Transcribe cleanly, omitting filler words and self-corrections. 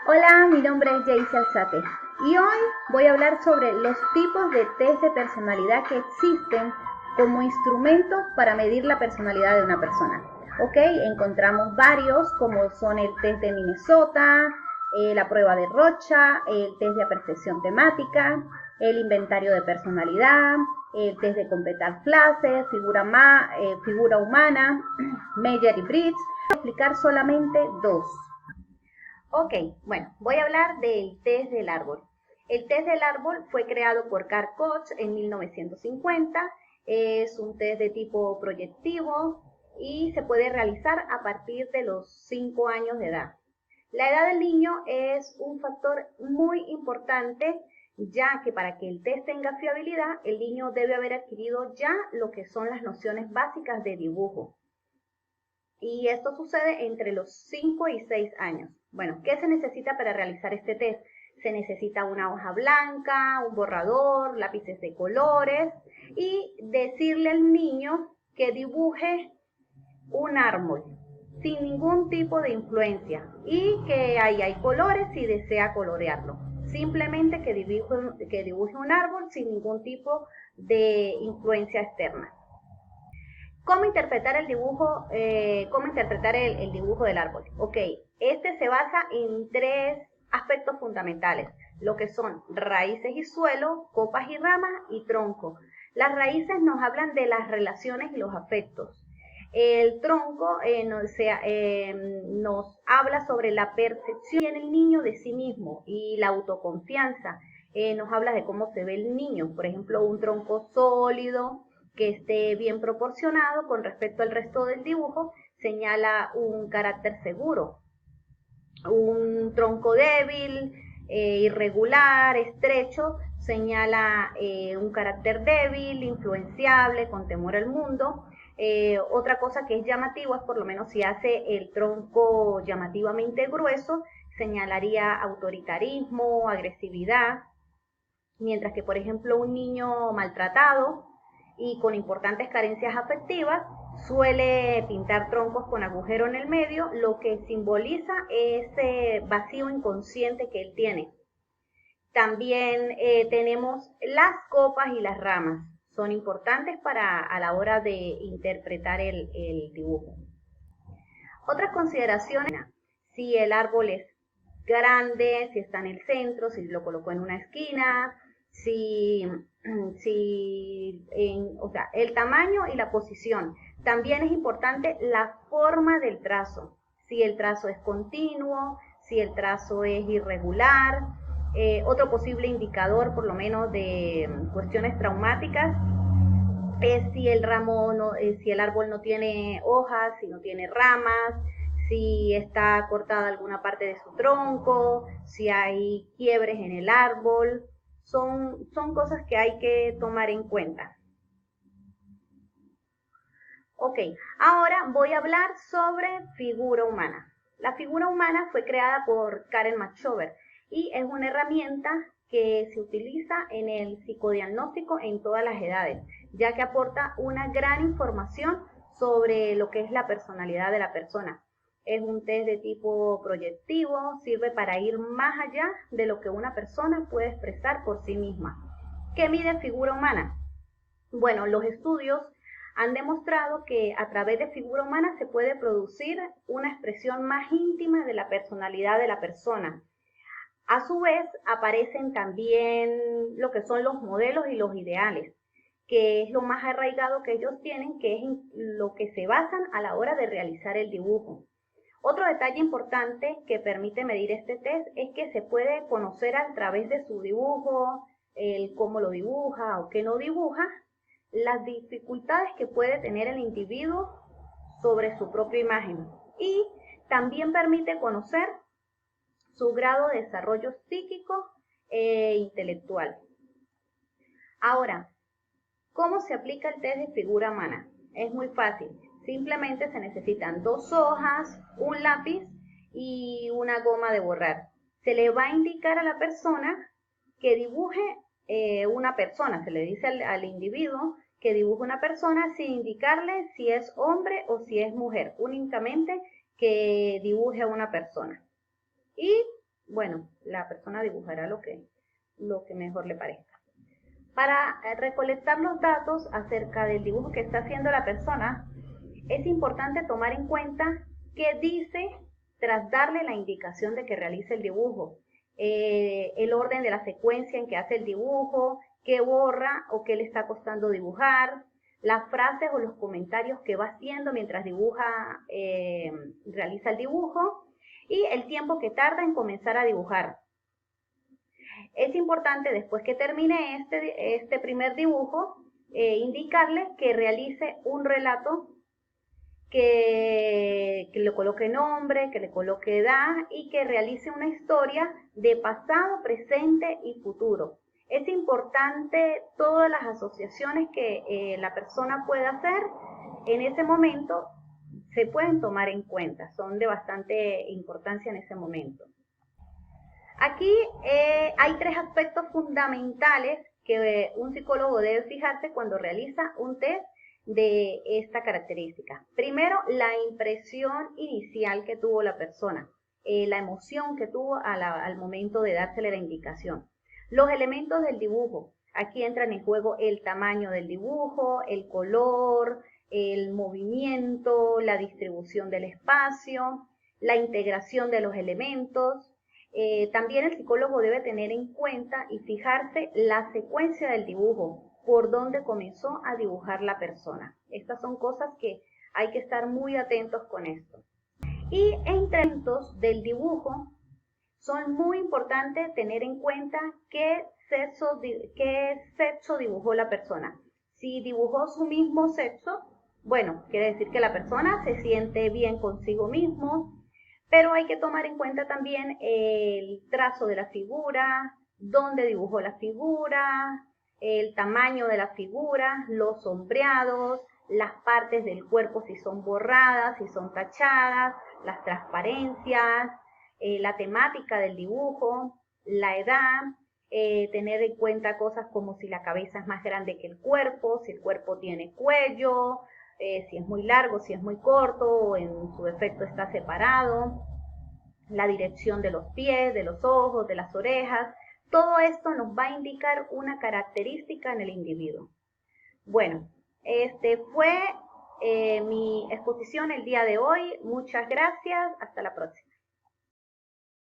Hola, mi nombre es Jayce Alzate y hoy voy a hablar sobre los tipos de test de personalidad que existen como instrumentos para medir la personalidad de una persona. Ok, encontramos varios como son el test de Minnesota, la prueba de Rocha, el test de percepción temática, el inventario de personalidad, el test de completar frases, figura humana, Meyer y Briggs. Voy a explicar solamente dos. Ok, bueno, voy a hablar del test del árbol. El test del árbol fue creado por Carl Koch en 1950. Es un test de tipo proyectivo y se puede realizar a partir de los 5 años de edad. La edad del niño es un factor muy importante, ya que para que el test tenga fiabilidad, el niño debe haber adquirido ya lo que son las nociones básicas de dibujo. Y esto sucede entre los 5 y 6 años. Bueno, ¿qué se necesita para realizar este test? Se necesita una hoja blanca, un borrador, lápices de colores y decirle al niño que dibuje un árbol sin ningún tipo de influencia y que ahí hay colores si desea colorearlo. Simplemente que dibuje un árbol sin ningún tipo de influencia externa. ¿Cómo interpretar el dibujo? ¿Cómo interpretar el dibujo del árbol? Ok, este se basa en tres aspectos fundamentales, lo que son raíces y suelo, copas y ramas y tronco. Las raíces nos hablan de las relaciones y los afectos. El tronco nos habla sobre la percepción en el niño de sí mismo y la autoconfianza. Nos habla de cómo se ve el niño, por ejemplo, un tronco sólido, que esté bien proporcionado con respecto al resto del dibujo, señala un carácter seguro. Un tronco débil, irregular, estrecho, señala un carácter débil, influenciable, con temor al mundo. Otra cosa que es llamativo es por lo menos si hace el tronco llamativamente grueso, señalaría autoritarismo, agresividad, mientras que por ejemplo un niño maltratado y con importantes carencias afectivas suele pintar troncos con agujero en el medio, lo que simboliza ese vacío inconsciente que él tiene. También tenemos las copas y las ramas, son importantes para a la hora de interpretar el dibujo. Otras consideraciones, si el árbol es grande, si está en el centro, si lo colocó en una esquina, si, o sea, el tamaño y la posición. También es importante la forma del trazo, si el trazo es continuo, si el trazo es irregular. Otro posible indicador, por lo menos de cuestiones traumáticas, es si el árbol no tiene hojas, si no tiene ramas, si está cortada alguna parte de su tronco, si hay quiebres en el árbol. Son cosas que hay que tomar en cuenta. Ok, ahora voy a hablar sobre figura humana. La figura humana fue creada por Karen Machover y es una herramienta que se utiliza en el psicodiagnóstico en todas las edades, ya que aporta una gran información sobre lo que es la personalidad de la persona. Es un test de tipo proyectivo, sirve para ir más allá de lo que una persona puede expresar por sí misma. ¿Qué mide figura humana? Bueno, los estudios han demostrado que a través de figura humana se puede producir una expresión más íntima de la personalidad de la persona. A su vez, aparecen también lo que son los modelos y los ideales, que es lo más arraigado que ellos tienen, que es en lo que se basan a la hora de realizar el dibujo. Otro detalle importante que permite medir este test es que se puede conocer a través de su dibujo, el cómo lo dibuja o qué no dibuja, las dificultades que puede tener el individuo sobre su propia imagen y también permite conocer su grado de desarrollo psíquico e intelectual. Ahora, ¿cómo se aplica el test de figura humana? Es muy fácil. Simplemente se necesitan dos hojas, un lápiz y una goma de borrar. Se le va a indicar a la persona que dibuje una persona. Se le dice al individuo que dibuje una persona sin indicarle si es hombre o si es mujer. Únicamente que dibuje a una persona. Y bueno, bueno, la persona dibujará lo que mejor le parezca. Para recolectar los datos acerca del dibujo que está haciendo la persona, es importante tomar en cuenta qué dice tras darle la indicación de que realice el dibujo, el orden de la secuencia en que hace el dibujo, qué borra o qué le está costando dibujar, las frases o los comentarios que va haciendo mientras realiza el dibujo y el tiempo que tarda en comenzar a dibujar. Es importante, después que termine este primer dibujo, indicarle que realice un relato, que le coloque nombre, que le coloque edad y que realice una historia de pasado, presente y futuro. Es importante todas las asociaciones que la persona pueda hacer en ese momento, se pueden tomar en cuenta, son de bastante importancia en ese momento. Aquí hay 3 aspectos fundamentales que un psicólogo debe fijarse cuando realiza un test de esta característica. Primero, la impresión inicial que tuvo la persona, la emoción que tuvo al momento de dársele la indicación. Los elementos del dibujo. Aquí entran en juego el tamaño del dibujo, el color, el movimiento, la distribución del espacio, la integración de los elementos. También el psicólogo debe tener en cuenta y fijarse la secuencia del dibujo, por dónde comenzó a dibujar la persona. Estas son cosas que hay que estar muy atentos con esto. Y entre elementos del dibujo, son muy importantes tener en cuenta qué sexo dibujó la persona. Si dibujó su mismo sexo, bueno, quiere decir que la persona se siente bien consigo mismo, pero hay que tomar en cuenta también el trazo de la figura, dónde dibujó la figura, el tamaño de la figura, los sombreados, las partes del cuerpo si son borradas, si son tachadas, las transparencias, la temática del dibujo, la edad, tener en cuenta cosas como si la cabeza es más grande que el cuerpo, si el cuerpo tiene cuello, si es muy largo, si es muy corto, o en su defecto está separado, la dirección de los pies, de los ojos, de las orejas. Todo esto nos va a indicar una característica en el individuo. Bueno, fue mi exposición el día de hoy. Muchas gracias. Hasta la próxima.